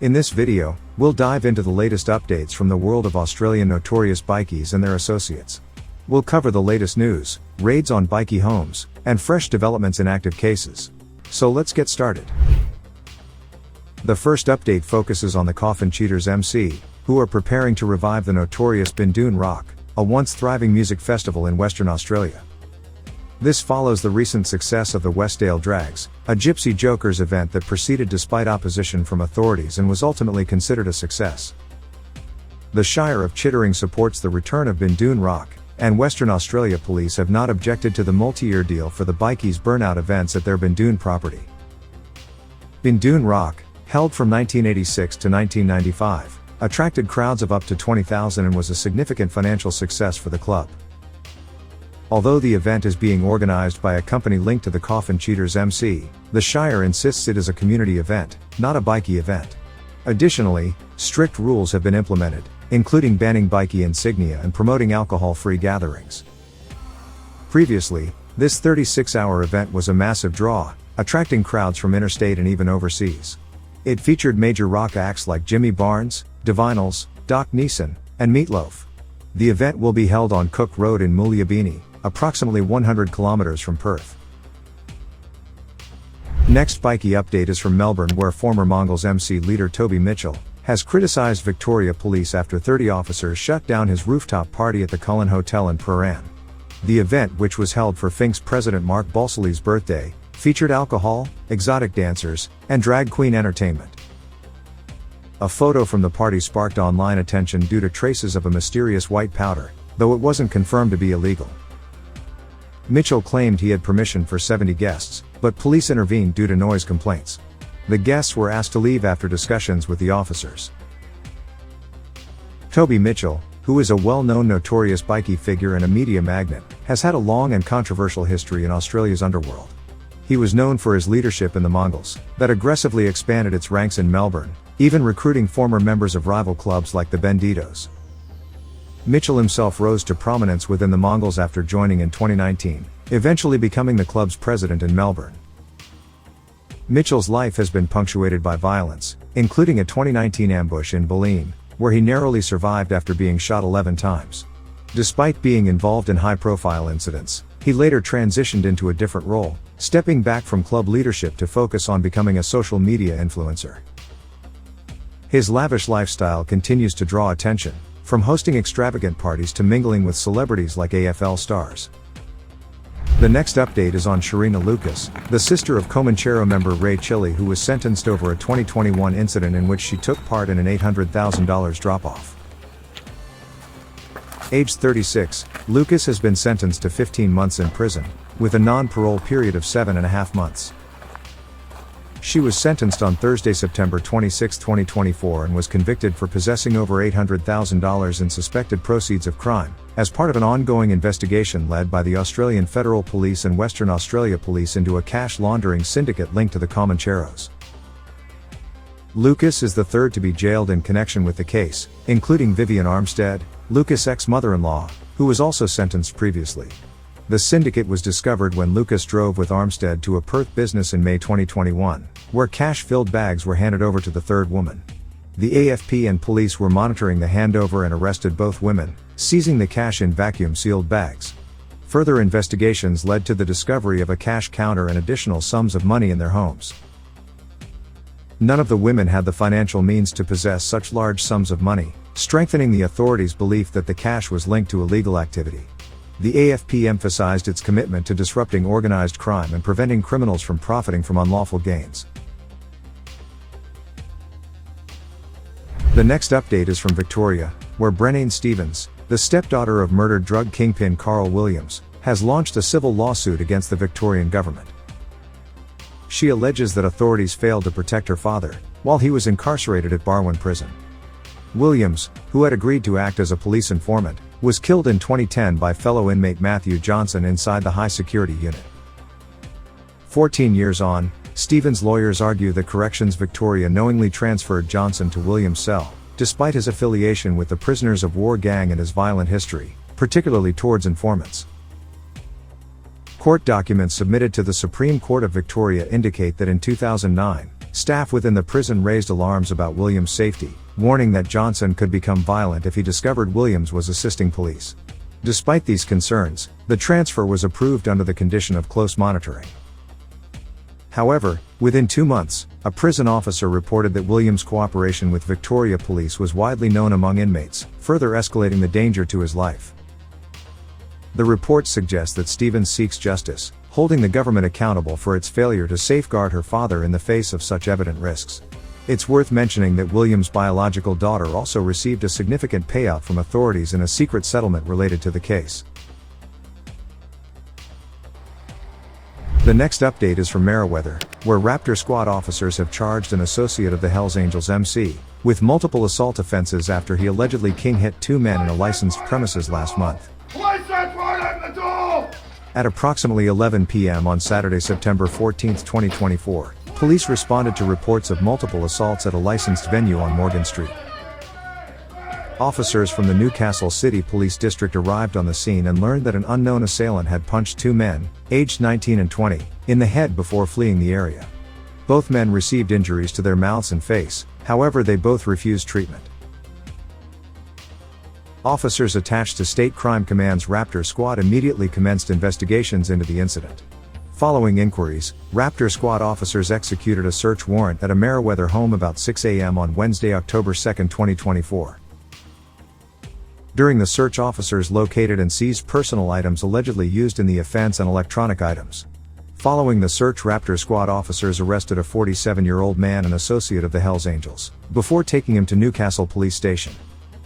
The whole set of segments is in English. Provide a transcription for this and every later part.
In this video, we'll dive into the latest updates from the world of Australian notorious bikies and their associates. We'll cover the latest news, raids on bikie homes, and fresh developments in active cases. So let's get started. The first update focuses on the Coffin Cheaters MC, who are preparing to revive the notorious Bindoon Rock, a once thriving music festival in Western Australia. This follows the recent success of the Westdale Drags, a Gypsy Jokers event that proceeded despite opposition from authorities and was ultimately considered a success. The Shire of Chittering supports the return of Bindoon Rock, and Western Australia Police have not objected to the multi-year deal for the Bikies burnout events at their Bindoon property. Bindoon Rock, held from 1986 to 1995, attracted crowds of up to 20,000 and was a significant financial success for the club. Although the event is being organized by a company linked to the Coffin Cheaters MC, the Shire insists it is a community event, not a bikie event. Additionally, strict rules have been implemented, including banning bikie insignia and promoting alcohol-free gatherings. Previously, this 36-hour event was a massive draw, attracting crowds from interstate and even overseas. It featured major rock acts like Jimmy Barnes, Divinals, Doc Neeson, and Meatloaf. The event will be held on Cook Road in Moolyabini, approximately 100 kilometers from Perth. Next bikie update is from Melbourne, where former Mongols MC leader Toby Mitchell has criticized Victoria Police after 30 officers shut down his rooftop party at the Cullen Hotel in Prahran. The event, which was held for Fink's president Mark Balsalee's birthday, featured alcohol, exotic dancers, and drag queen entertainment. A photo from the party sparked online attention due to traces of a mysterious white powder, though it wasn't confirmed to be illegal. Mitchell claimed he had permission for 70 guests, but police intervened due to noise complaints. The guests were asked to leave after discussions with the officers. Toby Mitchell, who is a well-known notorious bikie figure and a media magnate, has had a long and controversial history in Australia's underworld. He was known for his leadership in the Mongols, that aggressively expanded its ranks in Melbourne, even recruiting former members of rival clubs like the Bandidos. Mitchell himself rose to prominence within the Mongols after joining in 2019, eventually becoming the club's president in Melbourne. Mitchell's life has been punctuated by violence, including a 2019 ambush in Bulleen, where he narrowly survived after being shot 11 times. Despite being involved in high-profile incidents, he later transitioned into a different role, stepping back from club leadership to focus on becoming a social media influencer. His lavish lifestyle continues to draw attention, from hosting extravagant parties to mingling with celebrities like AFL stars. The next update is on Sharina Lucas, the sister of Comanchero member Ray Chili, who was sentenced over a 2021 incident in which she took part in an $800,000 drop-off. Aged 36, Lucas has been sentenced to 15 months in prison, with a non-parole period of 7.5 months. She was sentenced on Thursday, September 26, 2024 and was convicted for possessing over $800,000 in suspected proceeds of crime, as part of an ongoing investigation led by the Australian Federal Police and Western Australia Police into a cash laundering syndicate linked to the Comancheros. Lucas is the third to be jailed in connection with the case, including Vivian Armstead, Lucas' ex-mother-in-law, who was also sentenced previously. The syndicate was discovered when Lucas drove with Armstead to a Perth business in May 2021, where cash-filled bags were handed over to the third woman. The AFP and police were monitoring the handover and arrested both women, seizing the cash in vacuum-sealed bags. Further investigations led to the discovery of a cash counter and additional sums of money in their homes. None of the women had the financial means to possess such large sums of money, strengthening the authorities' belief that the cash was linked to illegal activity. The AFP emphasized its commitment to disrupting organized crime and preventing criminals from profiting from unlawful gains. The next update is from Victoria, where Brenaine Stevens, the stepdaughter of murdered drug kingpin Carl Williams, has launched a civil lawsuit against the Victorian government. She alleges that authorities failed to protect her father, while he was incarcerated at Barwon Prison. Williams, who had agreed to act as a police informant, was killed in 2010 by fellow inmate Matthew Johnson inside the high-security unit. 14 years on, Stevens' lawyers argue that Corrections Victoria knowingly transferred Johnson to Williams' cell, despite his affiliation with the Prisoners of War gang and his violent history, particularly towards informants. Court documents submitted to the Supreme Court of Victoria indicate that in 2009, Staff within the prison raised alarms about Williams' safety, warning that Johnson could become violent if he discovered Williams was assisting police. Despite these concerns, the transfer was approved under the condition of close monitoring. However, within 2 months, a prison officer reported that Williams' cooperation with Victoria Police was widely known among inmates, further escalating the danger to his life. The report suggests that Stevens seeks justice, holding the government accountable for its failure to safeguard her father in the face of such evident risks. It's worth mentioning that Williams' biological daughter also received a significant payout from authorities in a secret settlement related to the case. The next update is from Meriwether, where Raptor Squad officers have charged an associate of the Hells Angels MC with multiple assault offenses after he allegedly king-hit 2 men in a licensed premises last month. At approximately 11 p.m. on Saturday, September 14, 2024, police responded to reports of multiple assaults at a licensed venue on Morgan Street. Officers from the Newcastle City Police District arrived on the scene and learned that an unknown assailant had punched 2 men, aged 19 and 20, in the head before fleeing the area. Both men received injuries to their mouths and face, however they both refused treatment. Officers attached to State Crime Command's Raptor Squad immediately commenced investigations into the incident. Following inquiries, Raptor Squad officers executed a search warrant at a Meriwether home about 6 a.m. on Wednesday, October 2, 2024. During the search, officers located and seized personal items allegedly used in the offense and electronic items. Following the search, Raptor Squad officers arrested a 47-year-old man, an associate of the Hells Angels, before taking him to Newcastle Police Station.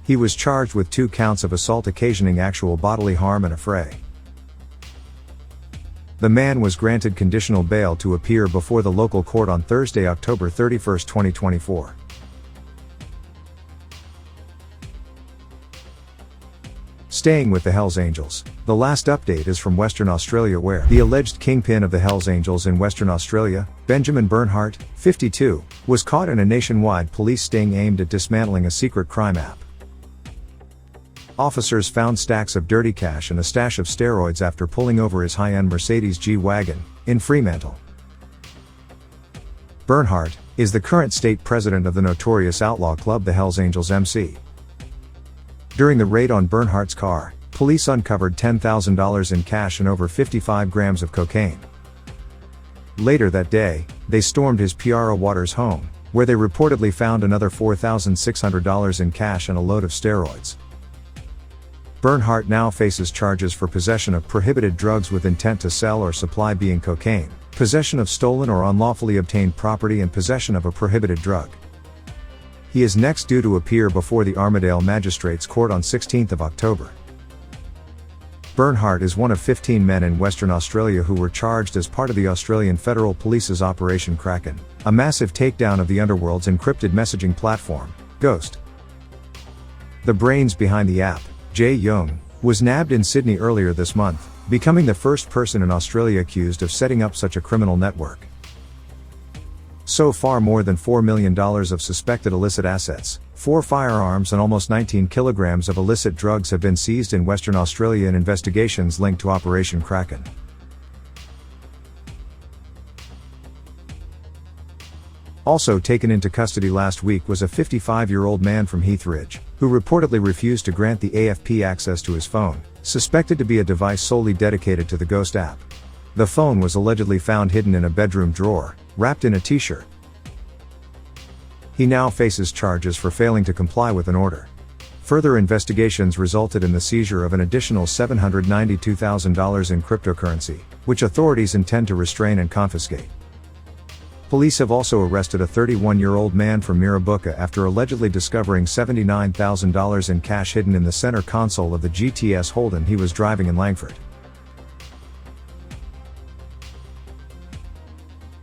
He was charged with 2 counts of assault occasioning actual bodily harm and affray. The man was granted conditional bail to appear before the local court on Thursday, October 31, 2024. Staying with the Hells Angels, the last update is from Western Australia, where the alleged kingpin of the Hells Angels in Western Australia, Benjamin Bernhardt, 52, was caught in a nationwide police sting aimed at dismantling a secret crime app. Officers found stacks of dirty cash and a stash of steroids after pulling over his high-end Mercedes G-Wagon in Fremantle. Bernhardt is the current state president of the notorious outlaw club the Hells Angels MC. During the raid on Bernhardt's car, police uncovered $10,000 in cash and over 55 grams of cocaine. Later that day, they stormed his Piara Waters home, where they reportedly found another $4,600 in cash and a load of steroids. Bernhardt now faces charges for possession of prohibited drugs with intent to sell or supply, being cocaine, possession of stolen or unlawfully obtained property, and possession of a prohibited drug. He is next due to appear before the Armidale Magistrates Court on 16 October. Bernhardt is one of 15 men in Western Australia who were charged as part of the Australian Federal Police's Operation Kraken, a massive takedown of the underworld's encrypted messaging platform, Ghost. The brains behind the app, Jay Young, was nabbed in Sydney earlier this month, becoming the first person in Australia accused of setting up such a criminal network. So far, more than $4 million of suspected illicit assets, 4 firearms and almost 19 kilograms of illicit drugs have been seized in Western Australia in investigations linked to Operation Kraken. Also taken into custody last week was a 55-year-old man from Heathridge, who reportedly refused to grant the AFP access to his phone, suspected to be a device solely dedicated to the Ghost app. The phone was allegedly found hidden in a bedroom drawer, wrapped in a t-shirt. He now faces charges for failing to comply with an order. Further investigations resulted in the seizure of an additional $792,000 in cryptocurrency, which authorities intend to restrain and confiscate. Police have also arrested a 31-year-old man from Mirrabooka after allegedly discovering $79,000 in cash hidden in the center console of the GTS Holden he was driving in Langford.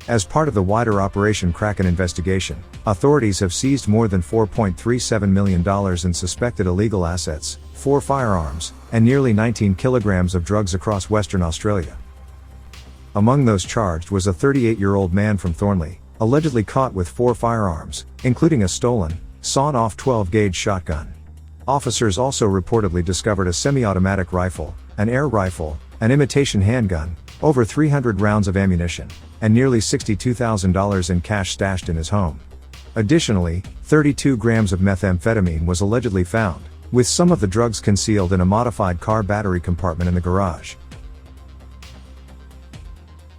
As part of the wider Operation Kraken investigation, authorities have seized more than $4.37 million in suspected illegal assets, 4 firearms, and nearly 19 kilograms of drugs across Western Australia. Among those charged was a 38-year-old man from Thornley, allegedly caught with 4 firearms, including a stolen, sawn-off 12-gauge shotgun. Officers also reportedly discovered a semi-automatic rifle, an air rifle, an imitation handgun, over 300 rounds of ammunition, and nearly $62,000 in cash stashed in his home. Additionally, 32 grams of methamphetamine was allegedly found, with some of the drugs concealed in a modified car battery compartment in the garage.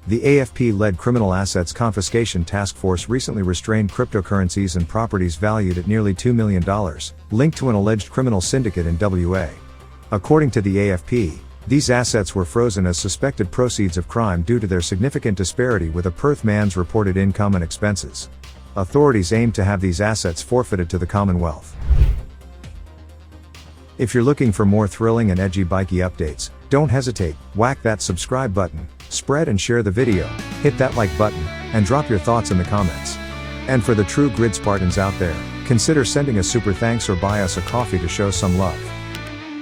The AFP-led Criminal Assets Confiscation Task Force recently restrained cryptocurrencies and properties valued at nearly $2 million, linked to an alleged criminal syndicate in WA. According to the AFP, these assets were frozen as suspected proceeds of crime due to their significant disparity with a Perth man's reported income and expenses. Authorities aim to have these assets forfeited to the Commonwealth. If you're looking for more thrilling and edgy bikie updates, don't hesitate, whack that subscribe button, spread and share the video, hit that like button, and drop your thoughts in the comments. And for the true grid Spartans out there, consider sending a super thanks or buy us a coffee to show some love.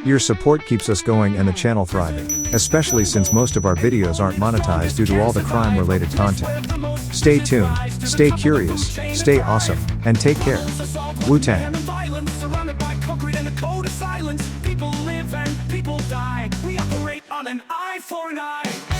Your support keeps us going and the channel thriving, especially since most of our videos aren't monetized due to all the crime-related content. Stay tuned, stay curious, stay awesome, and take care. Wu-Tang. People live and people die. We operate on an eye for an eye.